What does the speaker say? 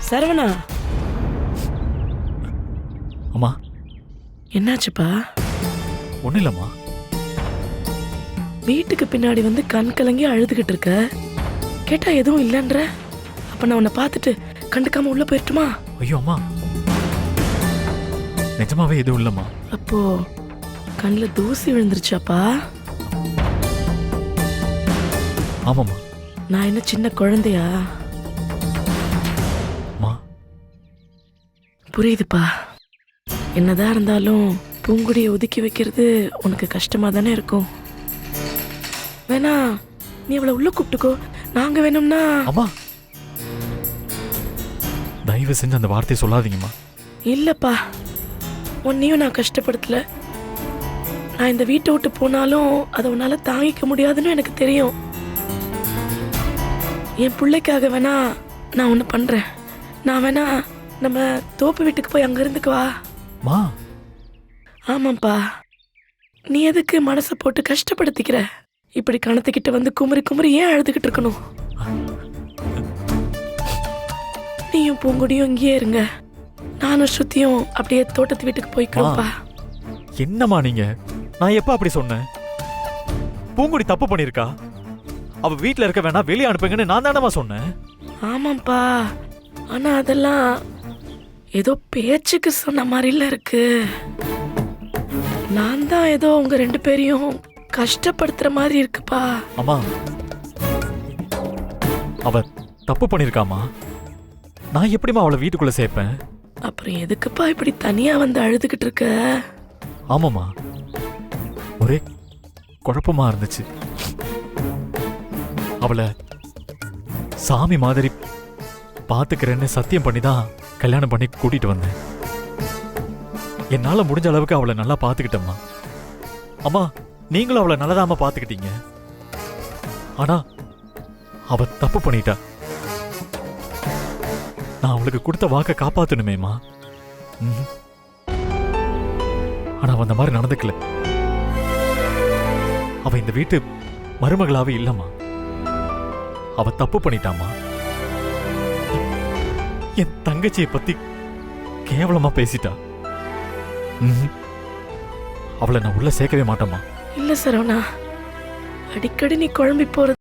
சரவணா, அம்மா என்னாச்சுப்பா? ஒன்றும் இல்லைம்மா. வீட்டுக்கு பின்னாடி வந்து கண் கலங்கி அழுதுகிட்டு இருக்க. கேட்டா எதுவும் இல்லைன்ற. அப்ப நான் உன்னை பார்த்துட்டு கண்டுக்காம உள்ள போயிட்டுமா? ஐயோ அம்மா, நிஜமாவே எதுவும் இல்லைம்மா. அப்போ கண்ணில் தூசி விழுந்துருச்சாப்பா? ஆமாம்மா. நான் என்ன சின்ன குழந்தையா? அம்மா புரியுதுப்பா. என்னதான் இருந்தாலும் பூங்குடியை ஒதுக்கி வைக்கிறது உனக்கு கஷ்டமா தானே இருக்கும். வேணா நீ அவளை உள்ள கூப்பிட்டுக்கோ. நாங்க வேணும்னா. அம்மா தயவு செஞ்சு அந்த வார்த்தையை சொல்லாதீங்கம்மா. இல்லப்பா, உன்னையும் நான் கஷ்டப்படுத்தல. நான் இந்த வீட்டை விட்டு போனாலும் அதை உன்னால தாங்கிக்க முடியாதுன்னு எனக்கு தெரியும். என் பிள்ளைக்காக வேணா நான் ஒன்று பண்றேன். நான் வேணா நம்ம தோப்பு வீட்டுக்கு போய் அங்க இருந்துக்குவா. மா ஆமாப்பா, நீ எதுக்கு மனசை போட்டு கஷ்டப்படுத்திக்கிற? இப்படி கணத்துக்கிட்ட வந்து குமரி குமரி ஏன் அழுதுகிட்டு இருக்கணும்? நீயும் பூங்குடியும் இங்கேயே இருங்க. நானும் ஸ்ருதியும் அப்படியே தோட்டத்து வீட்டுக்கு போய்க்கிறோம்ப்பா. என்னம்மா நீங்க? நான் எப்ப அப்படி சொன்னேன்? பூங்குடி தப்பு பண்ணிருக்கா? அவ வீட்டுல இருக்க வேணா வெளியே அனுப்புங்கன்னு நான் தானமா சொன்னேன். ஆமாப்பா, ஆனா அதெல்லாம் ஏதோ பேச்சுக்கு சொன்ன மாதிரில இருக்கு. நான் தான் ஏதோ உங்க ரெண்டு பேரையும் கஷ்டப்படுத்துற மாதிரி இருக்குப்பா. அம்மா அவ தப்பு பண்ணிருக்காமா. நான் எப்படிமா அவளை வீட்டுக்குள்ள சேர்ப்பேன்? அப்புறம் எதுக்குப்பா இப்படி தனியா வந்து அழுதுகிட்டு இருக்க? ஆமாமா, ஒரே குழப்பமா இருந்துச்சு. அவளை சாமி மாதிரி பாத்துக்கிறேன்னு சத்தியம் பண்ணி தான் கல்யாணம் பண்ணி கூட்டிட்டு வந்தேன். என்னால முடிஞ்ச அளவுக்கு அவளை நல்லா பாத்துக்கிட்டேம்மா. அம்மா நீங்களும் அவளை நல்லதாம பாத்துக்கிட்டீங்க. ஆனா அவ தப்பு பண்ணிட்டா. நான் அவளுக்கு கொடுத்த வாக்க காப்பாத்தணுமேமா. ஆனா அவ அந்த மாதிரி நடந்துக்கல. அவ இந்த வீட்டு மருமகளாவே இல்லம்மா. அவ தப்பு பண்ணிட்டாமா. என் தங்கச்சியை பத்தி கேவலமா பேசிட்டா. அவளை நான் உள்ள சேர்க்கவே மாட்டேம்மா. இல்ல சரவணா, அடிக்கடி நீ குழம்பி போறது